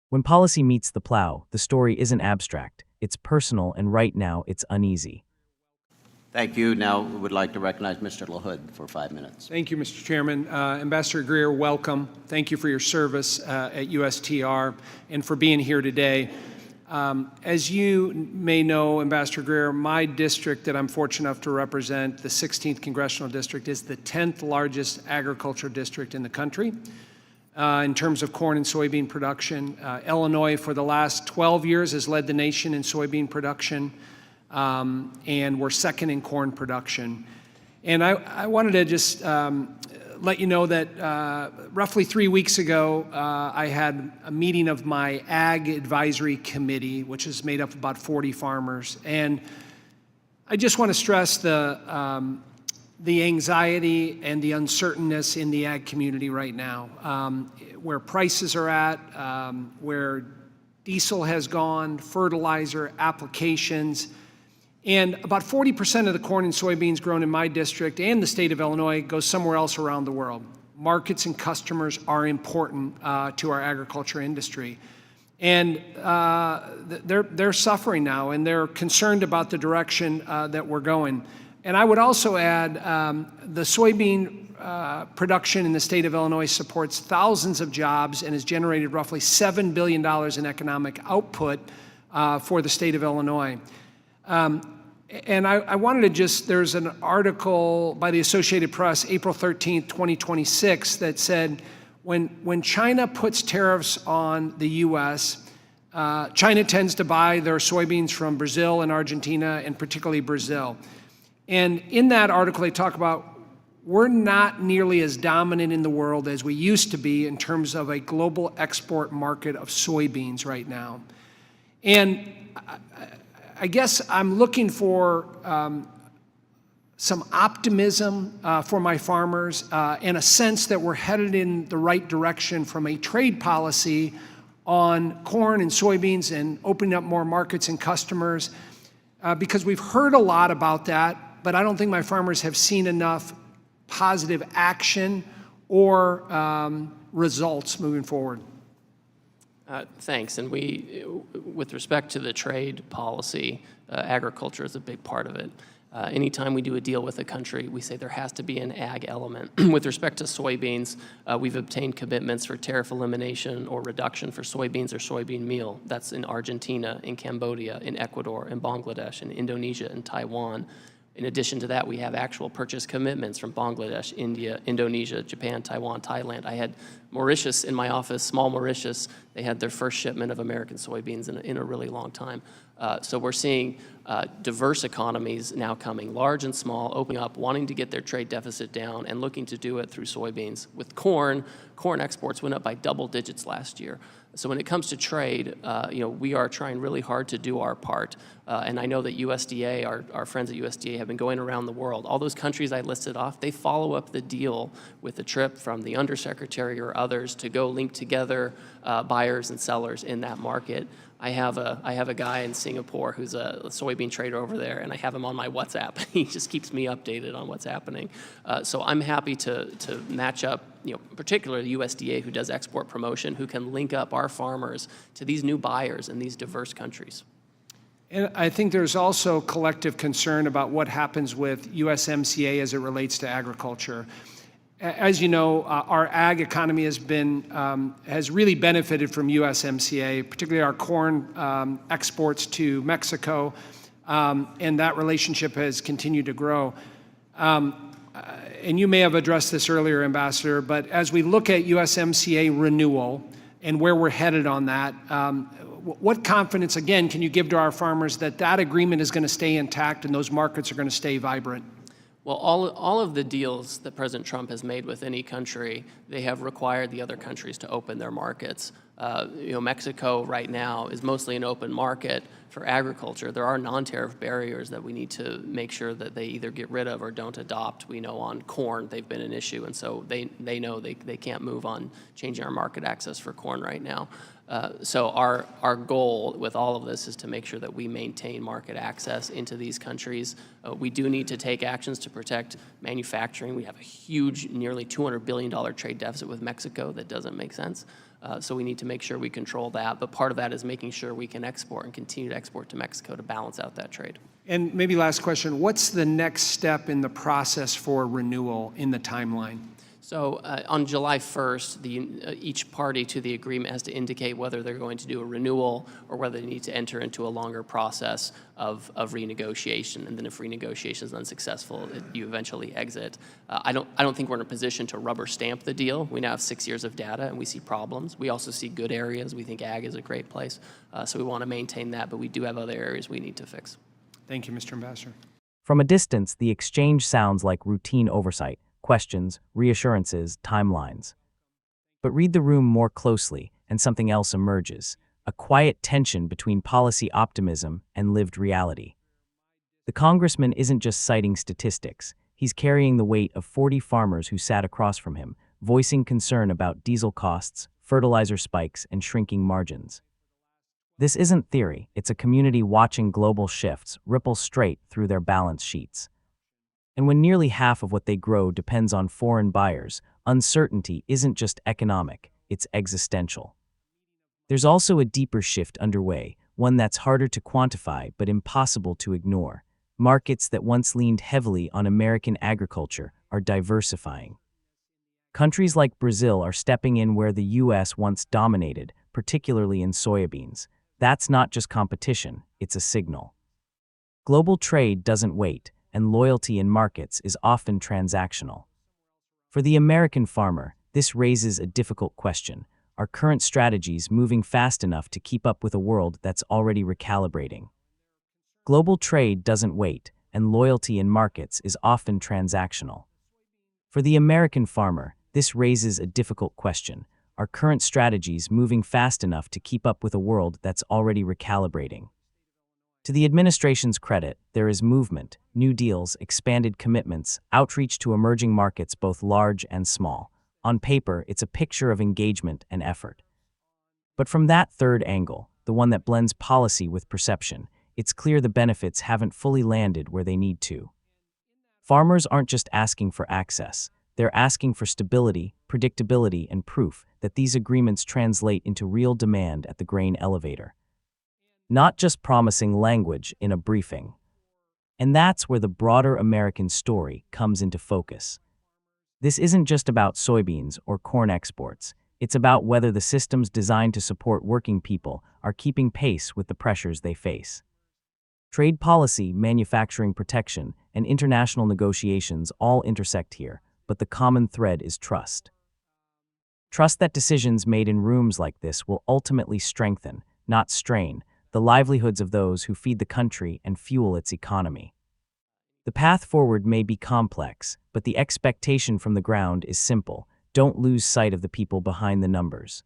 When policy meets the plow, the story isn't abstract, it's personal, and right now it's uneasy. Thank you. Now we would like to recognize Mr. LaHood for 5 minutes. Thank you, Mr. Chairman. Ambassador Greer, welcome. Thank you for your service at USTR and for being here today. As you may know, Ambassador Greer, my district that I'm fortunate enough to represent, the 16th Congressional District, is the 10th largest agriculture district in the country in terms of corn and soybean production. Illinois, for the last 12 years, has led the nation in soybean production, and we're second in corn production. And I wanted to just let you know that roughly 3 weeks ago, I had a meeting of my Ag Advisory Committee, which is made up of about 40 farmers. And I just want to stress the anxiety and the uncertainness in the ag community right now, where prices are at, where diesel has gone, fertilizer, applications. And about 40% of the corn and soybeans grown in my district and the state of Illinois goes somewhere else around the world. Markets and customers are important to our agriculture industry. And they're suffering now, and they're concerned about the direction that we're going. And I would also add the soybean production in the state of Illinois supports thousands of jobs and has generated roughly $7 billion in economic output for the state of Illinois. And I wanted to just, there's an article by the Associated Press, April 13th, 2026, that said, when China puts tariffs on the U.S., China tends to buy their soybeans from Brazil and Argentina, and particularly Brazil. And in that article, they talk about we're not nearly as dominant in the world as we used to be in terms of a global export market of soybeans right now. And I guess I'm looking for some optimism for my farmers and a sense that we're headed in the right direction from a trade policy on corn and soybeans and opening up more markets and customers, because we've heard a lot about that, but I don't think my farmers have seen enough positive action or results moving forward. Thanks. And with respect to the trade policy, agriculture is a big part of it. Anytime we do a deal with a country, we say there has to be an ag element. With respect to soybeans, we've obtained commitments for tariff elimination or reduction for soybeans or soybean meal. That's in Argentina, in Cambodia, in Ecuador, in Bangladesh, in Indonesia, and Taiwan. In addition to that, we have actual purchase commitments from Bangladesh, India, Indonesia, Japan, Taiwan, Thailand. I had Mauritius in my office, small Mauritius. They had their first shipment of American soybeans in a really long time. So we're seeing diverse economies now coming, large and small, opening up, wanting to get their trade deficit down and looking to do it through soybeans. With corn exports went up by double digits last year. So when it comes to trade, we are trying really hard to do our part. And I know that USDA, our friends at USDA have been going around the world. All those countries I listed off, they follow up the deal with a trip from the undersecretary or others to go link together buyers and sellers in that market. I have a guy in Singapore who's a soybean trader over there, and I have him on my WhatsApp. He just keeps me updated on what's happening. So I'm happy to match up, particularly the USDA, who does export promotion, who can link up our farmers to these new buyers in these diverse countries. And I think there's also collective concern about what happens with USMCA as it relates to agriculture. As you know, our ag economy has really benefited from USMCA, particularly our corn exports to Mexico, and that relationship has continued to grow. And you may have addressed this earlier, Ambassador, but as we look at USMCA renewal and where we're headed on that, what confidence, again, can you give to our farmers that that agreement is going to stay intact and those markets are going to stay vibrant? Well, all of the deals that President Trump has made with any country, they have required the other countries to open their markets. Mexico right now is mostly an open market for agriculture. There are non-tariff barriers that we need to make sure that they either get rid of or don't adopt. We know on corn they've been an issue, and so they know they can't move on changing our market access for corn right now. So our goal with all of this is to make sure that we maintain market access into these countries. We do need to take actions to protect manufacturing. We have a huge, nearly $200 billion trade deficit with Mexico that doesn't make sense. So we need to make sure we control that. But part of that is making sure we can export and continue to export to Mexico to balance out that trade. And maybe last question, what's the next step in the process for renewal in the timeline? So on July 1st, each party to the agreement has to indicate whether they're going to do a renewal or whether they need to enter into a longer process of renegotiation. And then if renegotiation is unsuccessful, you eventually exit. I don't think we're in a position to rubber stamp the deal. We now have 6 years of data and we see problems. We also see good areas. We think ag is a great place. So we want to maintain that, but we do have other areas we need to fix. Thank you, Mr. Ambassador. From a distance, the exchange sounds like routine oversight, questions, reassurances, timelines. But read the room more closely, and something else emerges, a quiet tension between policy optimism and lived reality. The congressman isn't just citing statistics, he's carrying the weight of 40 farmers who sat across from him, voicing concern about diesel costs, fertilizer spikes, and shrinking margins. This isn't theory, it's a community watching global shifts ripple straight through their balance sheets. And when nearly half of what they grow depends on foreign buyers, uncertainty isn't just economic, it's existential. There's also a deeper shift underway, one that's harder to quantify but impossible to ignore. Markets that once leaned heavily on American agriculture are diversifying. Countries like Brazil are stepping in where the U.S. once dominated, particularly in soybeans. That's not just competition, it's a signal. Global trade doesn't wait, and loyalty in markets is often transactional. For the American farmer, this raises a difficult question. Are current strategies moving fast enough to keep up with a world that's already recalibrating? Global trade doesn't wait, and loyalty in markets is often transactional. For the American farmer, this raises a difficult question. Are current strategies moving fast enough to keep up with a world that's already recalibrating? To the administration's credit, there is movement, new deals, expanded commitments, outreach to emerging markets both large and small. On paper, it's a picture of engagement and effort. But from that third angle, the one that blends policy with perception, it's clear the benefits haven't fully landed where they need to. Farmers aren't just asking for access, they're asking for stability, predictability, and proof that these agreements translate into real demand at the grain elevator. Not just promising language in a briefing. And that's where the broader American story comes into focus. This isn't just about soybeans or corn exports. It's about whether the systems designed to support working people are keeping pace with the pressures they face. Trade policy, manufacturing protection, and international negotiations all intersect here, but the common thread is trust. Trust that decisions made in rooms like this will ultimately strengthen, not strain, the livelihoods of those who feed the country and fuel its economy. The path forward may be complex, but the expectation from the ground is simple. Don't lose sight of the people behind the numbers.